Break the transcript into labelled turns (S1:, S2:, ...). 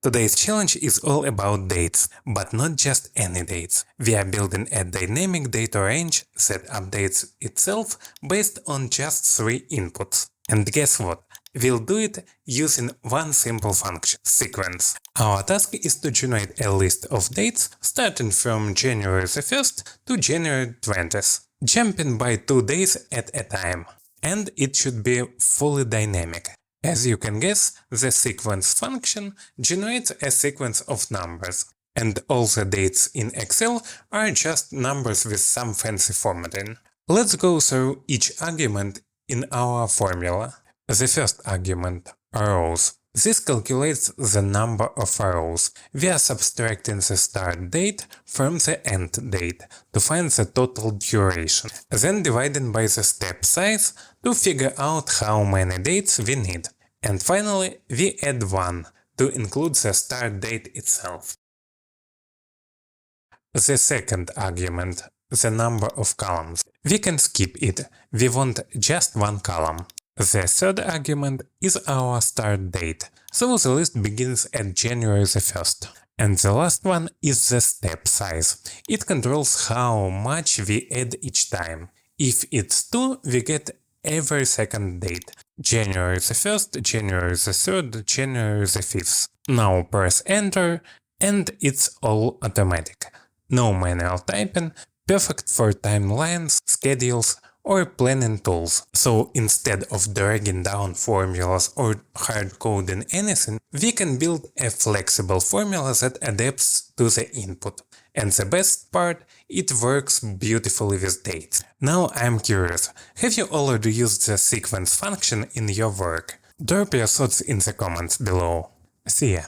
S1: Today's challenge is all about dates, but not just any dates. We are building a dynamic data range that updates itself based on just 3 inputs. And guess what? We'll do it using one simple function, sequence. Our task is to generate a list of dates starting from January the 1st to January 20th, jumping by 2 days at a time. And it should be fully dynamic. As you can guess, the sequence function generates a sequence of numbers, and all the dates in Excel are just numbers with some fancy formatting. Let's go through each argument in our formula. The first argument, rows. This calculates the number of rows. We are subtracting the start date from the end date to find the total duration, then dividing by the step size to figure out how many dates we need. And finally, we add 1 to include the start date itself. The second argument, the number of columns. We can skip it, we want just 1 column. The third argument is our start date, so the list begins at January the 1st. And the last one is the step size. It controls how much we add each time. If it's 2, we get every second date. January the 1st, January the 3rd, January the 5th. Now press enter and it's all automatic. No manual typing, perfect for timelines, schedules or planning tools. So instead of dragging down formulas or hard coding anything, we can build a flexible formula that adapts to the input. And the best part, it works beautifully with dates. Now I'm curious, have you already used the sequence function in your work? Drop your thoughts in the comments below. See ya!